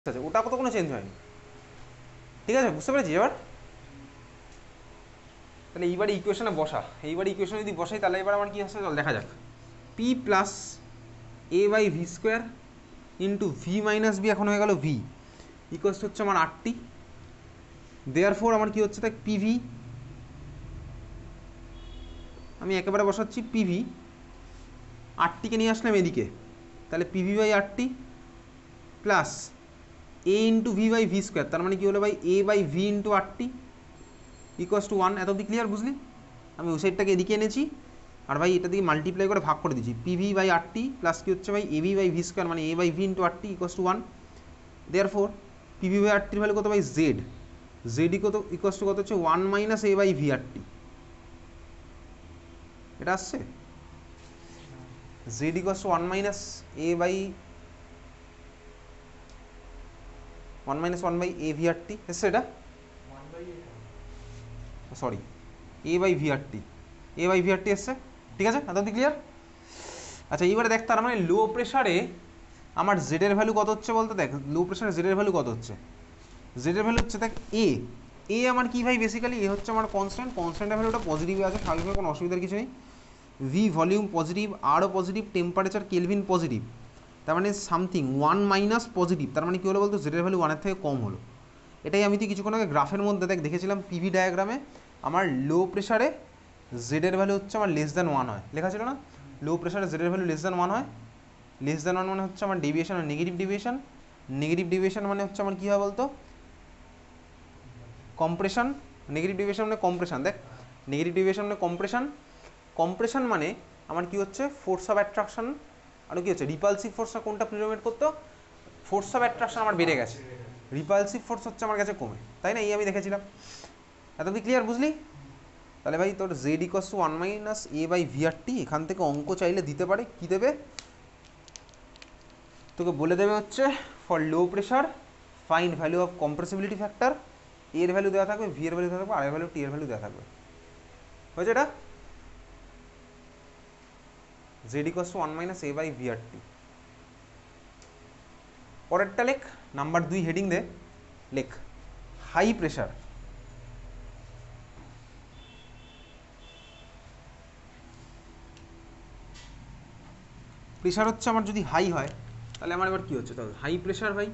আছে, ওটা তো কোনো চেঞ্জ হয়নি। ঠিক আছে, বুঝতে পেরেছি এবার? তাহলে এইবারে ইকুয়েশনে বসা, এইবারে ইকুয়েশনে যদি বসাই তাহলে এবার আমার কি আসছে চল দেখা যাক। P plus a by V square into V minus b এখন হয়ে গেল ভি ইকুয়ালস হচ্ছে আমার আটটি। দেয়ার ফোর আমার কি হচ্ছে দেখ পিভি, আমি একেবারে বসাচ্ছি পিভি, আটটিকে নিয়ে আসলাম এদিকে, তাহলে PV by RT plus a into V by V square, তার মানে কি হলো ভাই এ বাই ভি ইন্টু আটটি ইকুয়ালস টু ওয়ান। এত অব্দি ক্লিয়ার বুঝলি? আমি ওই সাইডটাকে এদিকে এনেছি আর ভাই এটা দিয়ে মাল্টিপ্লাই করে ভাগ করে দিচ্ছি, পিভি বাই আটটি প্লাস কি হচ্ছে ভাই এবি বাই ভি স্কোয়ার মানে এ বাই ভি ইন্টু আটটি equals to one. Therefore P V by আটটির ভ্যালু কত ভাই জেড, জেড ইকুয়ালস টু কত হচ্ছে one minus a by V R T. এটা আসছে Z equals to one minus a by one by a V R T এসছে এটা, sorry a by V R T, a by V R T এসছে। ঠিক আছে, এত ক্লিয়ার? আচ্ছা এইবারে দেখ, তার মানে লো প্রেশারে আমার জেডের ভ্যালু কত হচ্ছে বলতে, দেখ লো প্রেশারে জেডের ভ্যালু কত হচ্ছে, জেডের ভ্যালু হচ্ছে দেখ এ, এ আমার কি ভাই বেসিক্যালি এ হচ্ছে আমার কনস্ট্যান্ট, কনস্ট্যান্টের ভ্যালুটা পজিটিভে আছে, স্বাভাবিকভাবে কোনো অসুবিধার কিছু নেই। ভি ভলিউম পজিটিভ, আরও পজিটিভ, টেম্পারেচার কেলভিন পজিটিভ, তার মানে সামথিং ওয়ান মাইনাস পজিটিভ, তার মানে কী হলো বলতো জেডের ভ্যালু ওয়ানের থেকে কম হলো। এটাই আমি তো কিছুক্ষণ আগে গ্রাফের মধ্যে দেখ দেখেছিলাম পিভি ডায়াগ্রামে, আমার লো প্রেশারে জেডের ভ্যালু হচ্ছে আমার লেস দ্যান ওয়ান হয়, লেখা ছিল না লো প্রেশারে জেডের ভ্যালু লেস দ্যান ওয়ান হয়। লেস দ্যান ওয়ান মানে হচ্ছে আমার ডেভিয়েশন আর নেগেটিভ ডেভিয়েশন, নেগেটিভ ডেভিয়েশন মানে হচ্ছে আমার কী হয় বলতো কম্প্রেশন, নেগেটিভ ডেভিয়েশন মানে কম্প্রেশন, দেখ নেগেটিভ ডেভিয়েশন মানে কম্প্রেশন, কম্প্রেশন মানে আমার কি হচ্ছে ফোর্স অফ অ্যাট্রাকশন, আর কি হচ্ছে রিপালসিভ ফোর্সটা কোনটা প্রিডমিনেট করতো, ফোর্স অফ অ্যাট্রাকশন আমার বেড়ে গেছে, রিপালসিভ ফোর্স হচ্ছে আমার কাছে কমে, তাই না? এই আমি দেখেছিলাম। এত কি ক্লিয়ার বুঝলি? তাহলে ভাই তোর Z equals to one minus a by V R T, এখান থেকে অঙ্ক চাইলে দিতে পারে, কী দেবে তোকে বলে দেবে হচ্ছে for low pressure find value of compressibility factor, এর ভ্যালু দেওয়া থাকবে, ভি এর ভ্যালু দেওয়া থাকবে, আর এর ভ্যালু, টি এর ভ্যালু দেওয়া থাকবে। হয়েছে এটা? Z equals to one minus a by V R T. পরেরটা লেখ, নাম্বার 2 হেডিং দে, লেখ হাই প্রেশার। প্রেশার হচ্ছে আমার যদি হাই হয় তাহলে আমার এবার কী হচ্ছে, তাহলে হাই প্রেশার ভাই,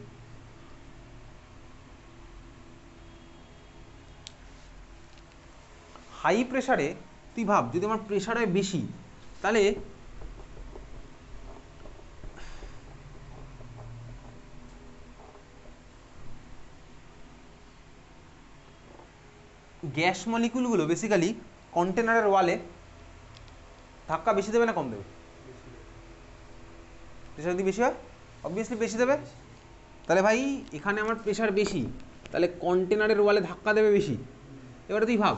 হাই প্রেশারে তুই ভাব যদি আমার প্রেশার হয় বেশি তাহলে গ্যাস মলিকুলগুলো বেসিক্যালি কন্টেনারের ওয়ালে ধাক্কা বেশি দেবে না কম দেবে? প্রেশার যদি বেশি হয় অবভিয়াসলি বেশি দেবে। তাহলে ভাই এখানে আমার প্রেশার বেশি, তাহলে কন্টেনারের ওয়ালে ধাক্কা দেবে বেশি। এবারে তুই ভাব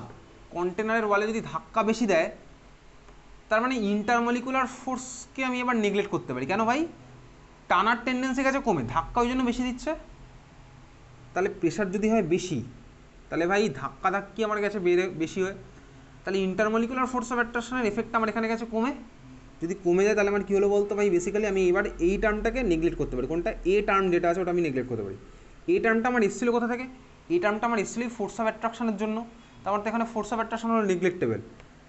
কন্টেনারের ওয়ালে যদি ধাক্কা বেশি দেয় তার মানে ইন্টারমলিকুলার ফোর্সকে আমি এবার নেগলেক্ট করতে পারি, কেন ভাই টানার টেন্ডেন্সি কাছে কমে, ধাক্কা ওই জন্য বেশি দিচ্ছে। তাহলে প্রেশার যদি হয় বেশি তাহলে ভাই ধাক্কা ধাক্কি আমার কাছে বেশি হয়, তাহলে ইন্টারমলিকুলার ফোর্স অফ অ্যাট্রাকশনের এফেক্ট আমার এখানে কাছে কমে, যদি কমে যায় তাহলে আমার কী হলো বলতো ভাই বেসিক্যালি আমি এবার এই টার্মটাকে নেগলেক্ট করতে পারি, কোনটা এ টার্ম যেটা আছে ওটা আমি নেগলেক্ট করতে পারি। এই টার্মটা আমার এসেছিল কোথা থেকে, এই টার্মটা আমার এসেছিল ফোর্স অফ অ্যাট্রাকশনের জন্য, তারপর তো এখানে ফোর্স অফ অ্যাট্রাকশন হলো নেগলেক্টেবল,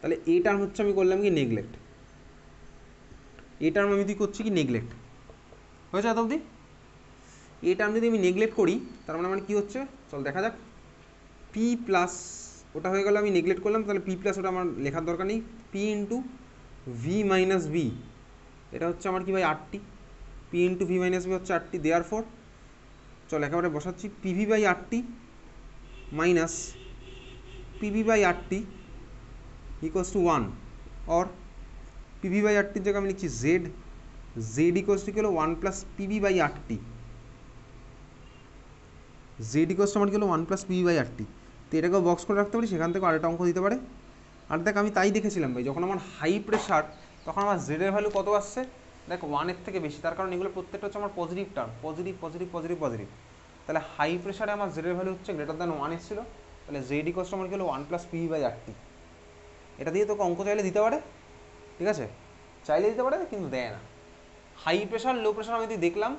তাহলে এই টার্ম হচ্ছে আমি করলাম কি নেগলেক্ট, এই টার্ম আমি তুই করছি কি নেগলেক্ট। হয়েছে এত অবধি? এই টার্ম যদি আমি নেগলেক্ট করি তার মানে আমার কী হচ্ছে চল দেখা যাক। পি প্লাস ওটা হয়ে গেল আমি নেগলেক্ট করলাম, তাহলে পি প্লাস ওটা আমার লেখার দরকার নেই, P into V minus b, এটা হচ্ছে আমার কি ভাই R T, P into V minus b হচ্ছে আটটি। দেয়ার ফোর চল একেবারে বসাচ্ছি P V by R T minus P V by R T equals to one, or P V by আটটির জায়গায় আমি লিখছি জেড, জেড ইকোয়াস টু কি হলো one plus P V by R T, Z equals to আমার কি হলো ওয়ান প্লাস পিভি বাই আটটি। তো এটাকেও বক্স করে রাখতে পারি, সেখান থেকে আরেকটা অঙ্ক দিতে পারে। আর দেখ আমি তাই দেখেছিলাম ভাই যখন আমার হাই প্রেশার তখন আমার জেডের ভ্যালু কত আসছে দেখ ওয়ানের থেকে বেশি, তার কারণ এগুলো প্রত্যেকটা হচ্ছে আমার positive term, positive positive positive positive. তাহলে হাই প্রেশারে আমার জেডের ভ্যালু হচ্ছে গ্রেটার দ্যান ওয়ান এসেছিল, তাহলে জেড ইকোয়াস টু আমার কি হলো ওয়ান প্লাস পিভি বাই আটটি। এটা দিয়ে তোকে অঙ্ক চাইলে দিতে পারে, ঠিক আছে চাইলে দিতে পারে কিন্তু দেয় না। হাই প্রেশার লো প্রেশার আমি দেখলাম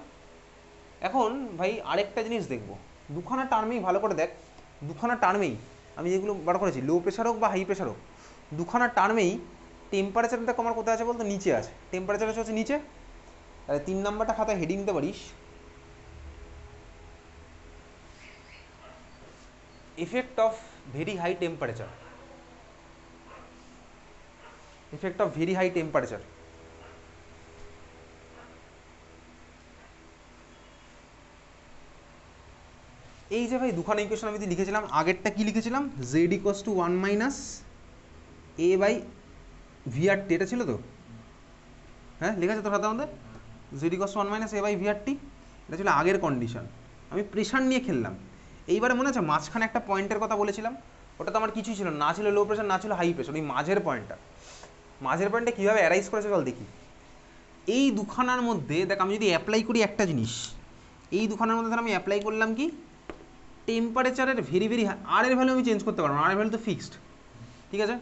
এখন ভাই আরেকটা জিনিস দেখবো, দুখানা টার্মেই ভালো করে দেখ, দুখানা টার্মেই আমি যেগুলো বার করেছি, লো প্রেশার হোক বা হাই প্রেশার হোক, দুখানা টার্মেই টেম্পারেচারটা আমার কোথায় আছে বলতো, নিচে আছে। টেম্পারেচার হচ্ছে নিচে। তাহলে 3 নাম্বারটা খাতায় হেডিং দিতে পারিস, effect of very high temperature, effect of very high temperature। এই যে ভাই দুখানা ইকুয়েশন আমি লিখেছিলাম, আগেরটা কি লিখেছিলাম, z equals to 1 minus a by VRT, এটা ছিল তো, হ্যাঁ লেখা আছে তো খাতার মধ্যে, z equals to 1 minus a by VRT, এটা ছিল আগের কন্ডিশন। আমি প্রেশার নিয়ে খেললাম। এইবারে মনে আছে মাঝখানে একটা পয়েন্টের কথা বলেছিলাম, ওটা তো আমার কিছুই ছিল না, ছিল লো প্রেশার না ছিল হাই প্রেশার, ওই মাঝের পয়েন্টটা, মাঝের পয়েন্টটা কীভাবে অ্যারাইজ করেছে চল দেখি। এই দুখানার মধ্যে দেখ, আমি যদি অ্যাপ্লাই করি একটা জিনিস, এই দুখানার মধ্যে ধর আমি অ্যাপ্লাই করলাম কি, টেম্পারেচারের ভেরি ভেরি হাই, আর এর ভ্যালু আমি চেঞ্জ করতে পারবো না, আর এর ভ্যালু তো ফিক্সড, ঠিক আছে।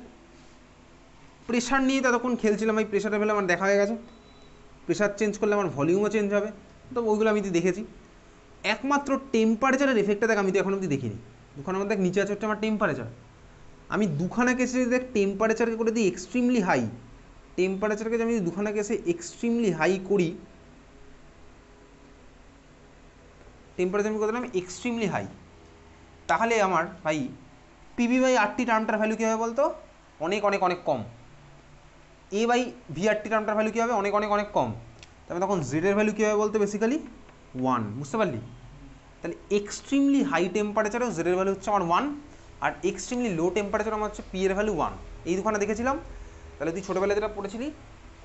প্রেশার নিয়ে ততক্ষণ খেলছিলাম, এই প্রেশারের ভ্যালু আমার দেখা হয়ে গেছে, প্রেশার চেঞ্জ করলে আমার ভলিউমও চেঞ্জ হবে, তো ওইগুলো আমি তো দেখেছি। একমাত্র টেম্পারেচারের এফেক্টটা দেখ আমি তো এখন অবধি দেখিনি। দুখানার মধ্যে দেখ নিচে আছে হচ্ছে আমার টেম্পারেচার, আমি দুখানা কেসে যদি দেখ টেম্পারেচারকে করে দিই এক্সট্রিমলি হাই, টেম্পারেচারকে আমি যদি দুখানা কেসে এক্সট্রিমলি হাই করি, টেম্পারেচার আমি করে দিলাম এক্সট্রিমলি হাই, তাহলে আমার ভাই পিবি বাই আরটি টার্মটার ভ্যালু কী হবে বলতো, অনেক অনেক অনেক কম। এ বাই ভিআরটি টার্মটার ভ্যালু কী হবে, অনেক অনেক অনেক কম। তবে তখন জেডের ভ্যালু কী হবে বলতে, বেসিক্যালি 1, বুঝতে পারলি। তাহলে এক্সট্রিমলি হাই টেম্পারেচারেও জেডের ভ্যালু হচ্ছে আমার 1, আর এক্সট্রিমলি লো টেম্পারেচার আমার হচ্ছে পি এর ভ্যালু 1। এই দুখানা দেখেছিলাম। তাহলে তুই ছোটোবেলায় যেটা পড়েছিলি,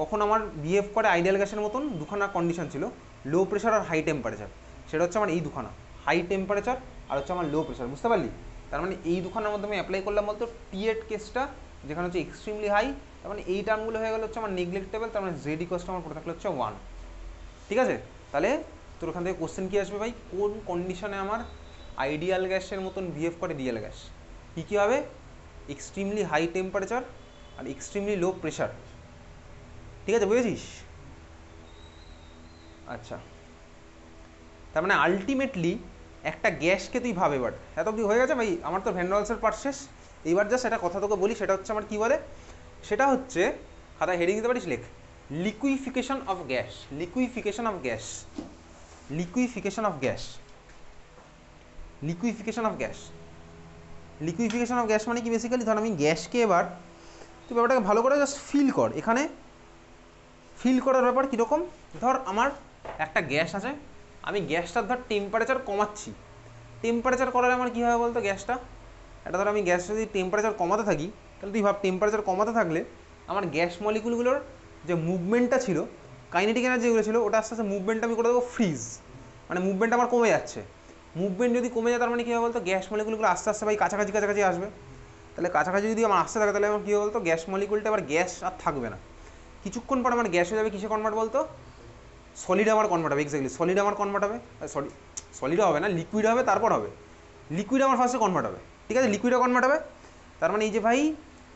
কখন আমার বিহেভ করে আইডিয়াল গ্যাসের মতন, দুখানা কন্ডিশন ছিল, লো প্রেশার আর হাই টেম্পারেচার, সেটা হচ্ছে আমার এই দুখানা, হাই টেম্পারেচার আর হচ্ছে আমার লো প্রেশার, বুঝতে পারলি। তার মানে এই দুখানার মধ্যে আমি অ্যাপ্লাই করলাম বলতো টি8 কেসটা, যেখানে হচ্ছে এক্সট্রিমলি হাই, তার মানে এই টার্মগুলো হয়ে গেল হচ্ছে আমার নেগলেক্টেবল, তার মানে জেড ইকুয়ালস আমার পড়ে থাকলে হচ্ছে 1, ঠিক আছে। তাহলে তোর ওখান থেকে কোশ্চেন কী আসবে ভাই, কোন কন্ডিশনে আমার আইডিয়াল গ্যাসের মতন বিহেভ করে রিয়েল গ্যাস, কী কী হবে, এক্সট্রিমলি হাই টেম্পারেচার আর এক্সট্রিমলি লো প্রেশার, ঠিক আছে, বুঝেছিস। আচ্ছা, তার মানে আলটিমেটলি একটা গ্যাসকে তুই ভাব, এবার এত অবধি হয়ে গেছে ভাই, আমার তো ভ্যান রলসের পার্ট শেষ। এইবার যা সেটা কথা তোকে বলি, সেটা হচ্ছে আমার কী বলে, সেটা হচ্ছে খাতায় হেডিং দিতে পারিস, লেখ liquefaction of gas, liquefaction of gas, liquefaction of gas, liquefaction of gas. Liquefaction of gas মানে কি, বেসিক্যালি ধর আমি গ্যাসকে, এবার তুই ব্যাপারটাকে ভালো করে জাস্ট ফিল কর। এখানে ফিল করার ব্যাপার কীরকম, ধর আমার একটা গ্যাস আছে, আমি গ্যাসটার ধর টেম্পারেচার কমাচ্ছি, টেম্পারেচার করালে আমার কী হবে বলতো গ্যাসটা, এটা ধর আমি গ্যাস যদি টেম্পারেচার কমাতে থাকি, তাহলে তুই ভাব টেম্পারেচার কমাতে থাকলে আমার গ্যাস মলিকুলগুলোর যে মুভমেন্টটা ছিল, কাইনেটিক এনার্জি যেগুলো ছিল, ওটা আস্তে আস্তে মুভমেন্টটা আমি করে দেবো ফ্রিজ, মানে মুভমেন্ট আমার কমে যাচ্ছে। মুভমেন্ট যদি কমে যায় তার মানে কী হবে বলতো, গ্যাস মলিকুলগুলো আস্তে আস্তে ভাই কাছাকাছি কাছাকাছি আসবে। তাহলে কাছাকাছি যদি আমার আসতে থাকে, তাহলে আমার কী হবে বলতো, গ্যাস মলিকুলটা আবার গ্যাস আর থাকবে না, কিছুক্ষণ পর আমার গ্যাস হয়ে যাবে কিসে কনভার্ট বলতো, সলিড আমার কনভার্ট হবে, এক্স্যাক্টলি সলিড আমার কনভার্ট হবে, সলিড হবে না, লিকুইড হবে, তারপর হবে লিকুইড আমার ফার্স্টে কনভার্ট হবে, ঠিক আছে, লিকুইডে কনভার্ট হবে। তার মানে এই যে ভাই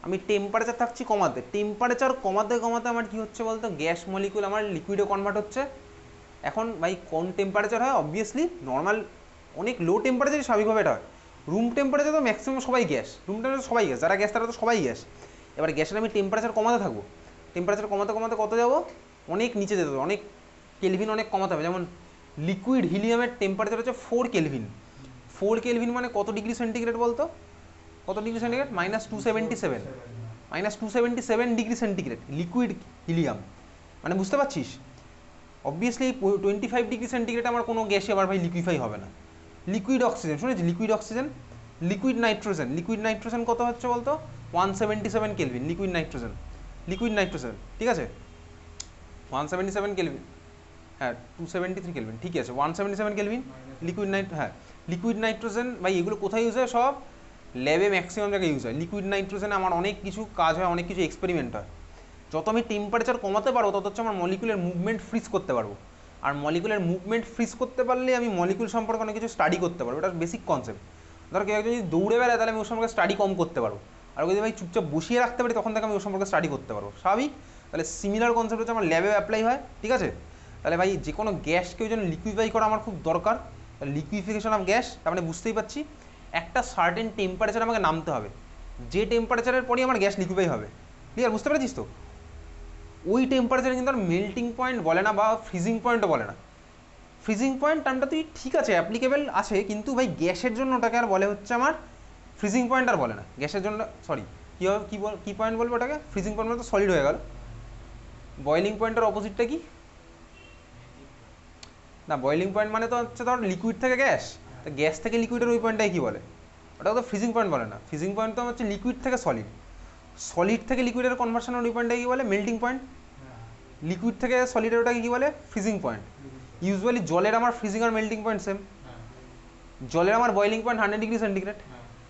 আমি টেম্পারেচার থাকছি কমাতে, টেম্পারেচার কমাতে কমাতে আমার কী হচ্ছে বলতো, গ্যাস মলিকুল আমার লিকুইডে কনভার্ট হচ্ছে। এখন ভাই কোন টেম্পারেচার হয়, অবভিয়াসলি নর্মাল অনেক লো টেম্পারেচারই স্বাভাবিকভাবে এটা হয়। রুম টেম্পারেচার তো ম্যাক্সিমাম সবাই গ্যাস, রুম টেম্পারেচার সবাই গ্যাস, যারা গ্যাস তারা তো সবাই গ্যাস। এবার গ্যাসের আমি টেম্পারেচার কমাতে থাকবো, টেম্পারেচার কমাতে কমাতে কত যাবো, অনেক নিচে যেতে হবে, অনেক কেলভিন অনেক কমাতে হবে। যেমন লিকুইড হিলিয়ামের টেম্পারেচার হচ্ছে 4 কেলভিন, 4 কেলভিন মানে কত ডিগ্রি সেন্টিগ্রেড বলতো, কত degree centigrade, -277, -277 degree centigrade liquid helium, মানে বুঝতে পারছিস। অবভিয়াসলি 25 ডিগ্রি সেন্টিগ্রেড আমার কোনো গ্যাসে আবার ভাই লিকুইফাই হবে না। লিকুইড অক্সিজেন শুনেছি, liquid oxygen, liquid nitrogen, liquid nitrogen কত হচ্ছে বলতো, 177 kelvin liquid nitrogen, liquid nitrogen, ঠিক আছে 177 কেলভিন, হ্যাঁ 273 কেলভিন, ঠিক আছে 177 কেলভিন লিকুইড হ্যাঁ লিকুইড নাইট্রোজেন। ভাই এগুলো কোথায় ইউজ হয়, সব ল্যাবে ম্যাক্সিমাম জায়গায় ইউজ হয়। লিকুইড নাইট্রোজেনে আমার অনেক কিছু কাজ হয়, অনেক কিছু এক্সপেরিমেন্ট হয়। যত আমি টেম্পারেচার কমাতে পারবো তত হচ্ছে আমার মলিকুলের মুভমেন্ট ফ্রিজ করতে পারবো, আর মলিকুলের মুভমেন্ট ফ্রিজ করতে পারলে আমি মলিকুল সম্পর্কে অনেক কিছু স্টাডি করতে পারবো, এটা বেসিক কনসেপ্ট। ধর কেউ যদি দৌড়ে বেড়ায় তাহলে আমি ওর সম্পর্কে স্টাডি কম করতে পারবো, আর যদি ভাই চুপচাপ বসিয়ে রাখতে পারি তখন থেকে আমি ওর সম্পর্কে স্টাডি করতে পারবো, স্বাভাবিক। তাহলে সিমিলার কনসেপ্ট হচ্ছে আমার ল্যাবেও অ্যাপ্লাই হয়, ঠিক আছে। তাহলে ভাই যে কোনো গ্যাসকে ওই জন্য লিকুইফাই করা আমার খুব দরকার, লিকুইফিকেশন অফ গ্যাস, তার মানে বুঝতেই পারছি একটা সার্টেন টেম্পারেচার আমাকে নামতে হবে, যে টেম্পারেচারের পরই আমার গ্যাস লিকুইফাই হবে। ক্লিয়ার, বুঝতে পেরেছিস তো? ওই টেম্পারেচারে কিন্তু আর মেল্টিং পয়েন্ট বলে না বা ফ্রিজিং পয়েন্টও বলে না। ফ্রিজিং পয়েন্ট টার্মটা তুই ঠিক আছে অ্যাপ্লিকেবল আছে, কিন্তু ভাই গ্যাসের জন্য ওটাকে আর বলে হচ্ছে আমার ফ্রিজিং পয়েন্ট আর বলে না গ্যাসের জন্য, সরি কী হবে, কী পয়েন্ট বলবো ওটাকে? ফ্রিজিং পয়েন্ট মানে তো সলিড হয়ে গেল। বয়েলিং পয়েন্টের অপোজিটটা কি? না, বয়েলিং পয়েন্ট মানে তো হচ্ছে ধর লিকুইড থেকে গ্যাস, তো গ্যাস থেকে লিকুইডের ওই পয়েন্টটাই কী বলে? ওটা তো ফ্রিজিং পয়েন্ট বলে না। ফ্রিজিং পয়েন্ট তো হচ্ছে লিকুইড থেকে সলিড, সলিড থেকে লিকুইডের কনভার্সনের ওই পয়েন্টটাকে কী বলে? Melting point. লিকুইড থেকে সলিডের ওটাকে কী বলে? Freezing point. ইউজুয়ালি জলের আমার freezing are melting point same, জলের আমার বয়েলিং পয়েন্ট 100°C।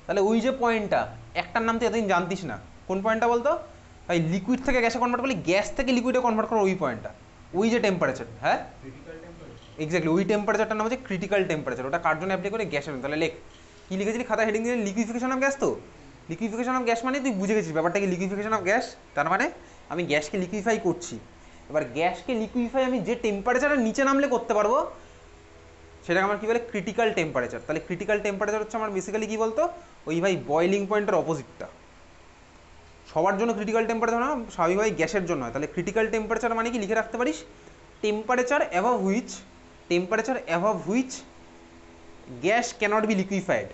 তাহলে ওই যে পয়েন্টটা, একটার নাম তুই এতদিন জানতিস না, কোন পয়েন্টটা বলতো? ভাই লিকুইড থেকে গ্যাসে কনভার্ট করলে গ্যাস থেকে লিকুইডে কনভার্ট করো ওই পয়েন্টটা, ওই যে টেম্পারেচার, হ্যাঁ এক্স্যাক্টলি ওই টেম্পারেচারটার নাম হচ্ছে ক্রিটিক্যাল টেম্পারেচার। ওটা কার জন্য অ্যাপ্লাই করে? গ্যাসের। তাহলে লেখ, কী লিখেছিলি খাতা হেডিং দিয়ে? Liquefaction of gas. তো লিকুইফিকেশন অফ গ্যাস মানে তুই বুঝে গেছিস ব্যাপারটা কি, লিকুইফিকেশন অফ গ্যাস তার মানে আমি গ্যাসকে লিকুইফাই করছি। এবার গ্যাসকে লিকুইফাই আমি যে টেম্পারেচারের নিচে নামলে করতে পারবো সেটাকে আমার কী বলে? Critical temperature. তাহলে ক্রিটিক্যাল টেম্পারেচার হচ্ছে আমার বেসিক্যালি কী বলতো? ওই ভাই বয়েলিং পয়েন্টের অপোজিটটা। সবার জন্য ক্রিটিক্যাল টেম্পারেচার না, স্বাভাবিকভাবে গ্যাসের জন্য হয়। তাহলে ক্রিটিক্যাল টেম্পারেচার মানে কি লিখে রাখতে পারিস? Temperature above which gas cannot be liquefied.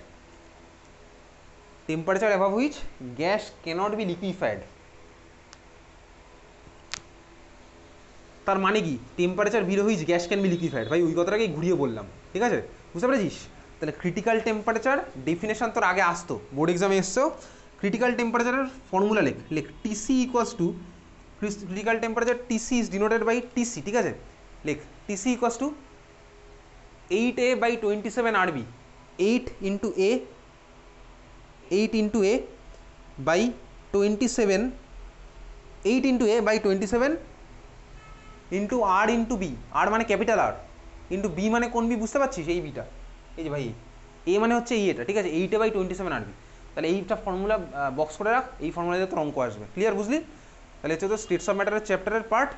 Temperature above which gas cannot be liquefied. তার মানে কি? Temperature below which gas can be liquefied. ভাই ওই কথাটাকেই ঘুরিয়ে বললাম, ঠিক আছে? বুঝতে পেরেছিস? তাহলে ক্রিটিক্যাল টেম্পারেচার ডেফিনেশন তোর আগে আসতো, বোর্ড এক্সামে এসছো। ক্রিটিক্যাল টেম্পারেচারের ফর্মুলা লেখ TC equals to, critical temperature TC is denoted by TC, ঠিক আছে? লেখ TC equals to 8A/27 RB, 8 into A by 27, 8 into A by 27 into R into B, R মানে ক্যাপিটাল আর, ইন্টু বি মানে কোন B? বুঝতে পারছিস? এই বিটা, এই যে ভাই এ মানে হচ্ছে এই এটা, ঠিক আছে? 8A/27 RB। তাহলে এইটা ফর্মুলা বক্স করে রাখ, এই ফর্মুলাতে তোর অঙ্ক আসবে। ক্লিয়ার, বুঝলি? তাহলে হচ্ছে তো স্টেটস অফ ম্যাটারের চ্যাপ্টারের পার্ট,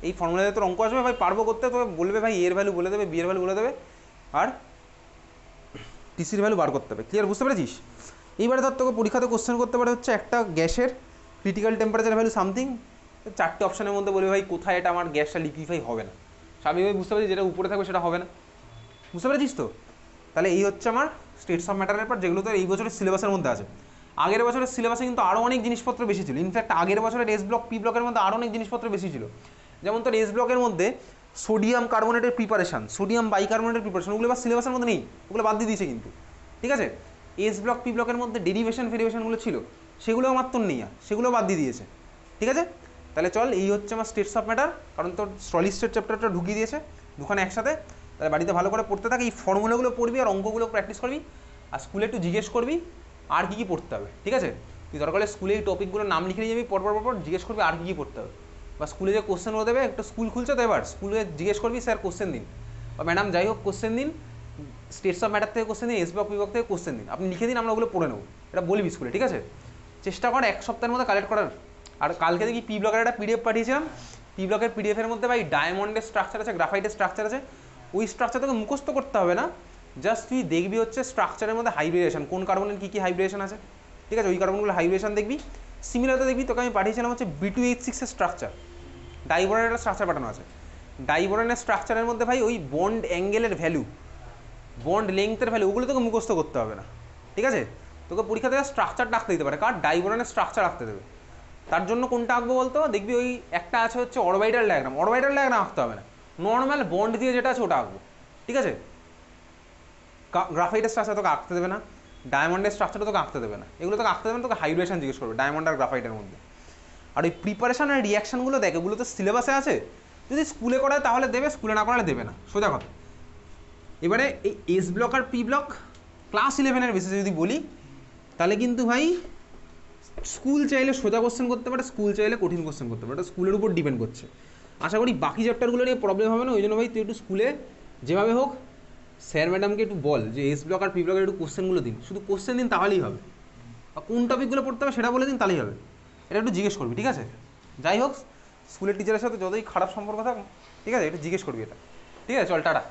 এই ফর্মুলাতে তোর অঙ্ক আসবে। ভাই পারবো করতে, তো বলবে ভাই এর ভ্যালু বলে দেবে, বি এর ভ্যালু বলে দেবে, আর টিসির ভ্যালু বার করতে হবে। ক্লিয়ার, বুঝতে পেরেছিস? এইবারে ধর তোকে পরীক্ষাতে কোশ্চেন করতে পারে হচ্ছে একটা গ্যাসের ক্রিটিক্যাল টেম্পারেচার ভ্যালু সামথিং, 4টে অপশনের মধ্যে বলবে ভাই কোথায় এটা আমার গ্যাসটা লিকুইফাই হবে না। স্বাভাবিকভাবে বুঝতে পারছি যেটা উপরে থাকবে সেটা হবে না, বুঝতে পেরেছিস তো? তাহলে এই হচ্ছে আমার স্টেটস অফ ম্যাটারের পার্ট, যেগুলো তো এই বছরের সিলেবাসের মধ্যে আছে। আগের বছরের সিলেবাসে কিন্তু আরও অনেক জিনিসপত্র বেশি ছিল। ইনফ্যাক্ট আগের বছরের এস ব্লক পি ব্লকের মধ্যে আরও অনেক জিনিসপত্র বেশি ছিল। যেমন তোর এস ব্লকের মধ্যে সোডিয়াম কার্বনেটের প্রিপারেশন, সোডিয়াম বাইকার্বনেটের প্রিপারেশন, ওগুলো এবার সিলেবাসের মধ্যে নেই, ওগুলো বাদ দিয়ে দিয়েছে কিন্তু, ঠিক আছে? এস ব্লক পি ব্লকের মধ্যে ডেরিভেশন ফেরিভেশনগুলো ছিল, সেগুলোও মাত্র নেই, সেগুলো বাদ দিয়ে দিয়েছে, ঠিক আছে? তাহলে চল, এই হচ্ছে আমার স্টেটস অফ ম্যাটার, কারণ তোর সলিড স্টেট চ্যাপ্টারটা ঢুকিয়ে দিয়েছে দুখানে একসাথে। তাহলে বাড়িতে ভালো করে পড়তে থাকে, এই ফর্মুলাগুলো পড়বি আর অঙ্কগুলো প্র্যাকটিস করবি, আর স্কুলে একটু জিজ্ঞেস করবি আর কী কী পড়তে হবে, ঠিক আছে? তুই দরকার হলে স্কুলে এই টপিকগুলোর নাম লিখে নিয়ে যাবি, পর জিজ্ঞেস করবি আর কী কী পড়তে হবে। বা স্কুলে যে কোশ্চেনগুলো দেবে, একটা স্কুল খুলছে তো এবার, স্কুলে জিজ্ঞেস করবি স্যার কোশ্চেন দিন, বা ম্যাডাম যাই হোক কোশ্চেন দিন, স্টেটস অফ ম্যাটার থেকে কোশ্চেন দিন, এস ব্লক বিভাগ থেকে কোশ্চেন দিন, আপনি লিখে দিন, আমরা ওগুলো পড়ে নেবো, এটা বলবি স্কুলে, ঠিক আছে? চেষ্টা কর এক সপ্তাহের মধ্যে কালেক্ট করার। আর কালকে দেখি পি ব্লকের একটা পিডিএফ পাঠিয়েছিলাম, পি ব্লকের পিডিএফের মধ্যে ভাই ডায়মন্ডের স্ট্রাকচার আছে, গ্রাফাইটের স্ট্রাকচার আছে। ওই স্ট্রাকচার তোকে মুখস্থ করতে হবে না, জাস্ট তুই দেখবি হচ্ছে স্ট্রাকচারের মধ্যে হাইব্রিডেশন, কোন কার্বনের কী কী হাইব্রিডেশন আছে, ঠিক আছে? ওই কার্বনগুলো হাইব্রিডেশন দেখবি। সিমিলারতে দেখবি, তোকে আমি পাঠিয়েছিলাম হচ্ছে B2H6 এর স্ট্রাকচার, ডাইবোরের একটা স্ট্রাকচার পাঠানো আছে। ডাইবোরেনের স্ট্রাকচারের মধ্যে ভাই ওই বন্ড অ্যাঙ্গেলের ভ্যালু, বন্ড লেংথের ভ্যালু, ওগুলো তোকে মুখস্থ করতে হবে না, ঠিক আছে? তোকে পরীক্ষা থেকে স্ট্রাকচারটা আঁকতে দিতে পারে, কার ডাইবোরেনের স্ট্রাকচার আঁকতে দেবে। তার জন্য কোনটা আঁকবো বলতো? দেখবি ওই একটা আছে হচ্ছে অরবাইটাল ডায়াগ্রাম, অরবাইটাল ডায়াগ্রাম আঁকতে হবে না, নর্মাল বন্ড দিয়ে যেটা আছে ওটা আঁকবো, ঠিক আছে? গ্রাফাইটের স্ট্রাকচার তোকে আঁকতে দেবে না, ডায়মন্ডের স্ট্রাকচারটা তোকে আঁকতে দেবে না, এগুলো তোকে আঁকতে দেবে না, তোকে হাইড্রেশন জিজ্ঞেস করবে ডায়মন্ড আর গ্রাফাইটের মধ্যে। আর ওই প্রিপারেশন আর রিয়াকশানগুলো দেখ, এগুলো তো সিলেবাসে আছে, যদি স্কুলে করায় তাহলে দেবে, স্কুলে না করালে দেবে না, সোজা কথা। এবারে এই এস ব্লক আর পি ব্লক ক্লাস 11-এর বেসিসে যদি বলি, তাহলে কিন্তু ভাই স্কুল চাইলে সোজা কোশ্চেন করতে পারে, স্কুল চাইলে কঠিন কোশ্চেন করতে পারে, ওটা স্কুলের উপর ডিপেন্ড করছে। আশা করি বাকি চ্যাপ্টারগুলো নিয়ে প্রবলেম হবে না, ওই জন্য ভাই তুই একটু স্কুলে যেভাবে হোক স্যার ম্যাডামকে একটু বল যে এস ব্লক আর পি ব্লকের একটু কোশ্চেনগুলো দিন, শুধু কোশ্চেন দিন তাহলেই হবে, আর কোন টপিকগুলো পড়তে হবে সেটা বলে দিন তাহলেই হবে, এটা একটু জিজ্ঞেস করবি, ঠিক আছে? যাই হোক, স্কুলের টিচারের সাথে যতই খারাপ সম্পর্ক থাক, ঠিক আছে, একটু জিজ্ঞেস করবি এটা। ঠিক আছে, চল টাটা।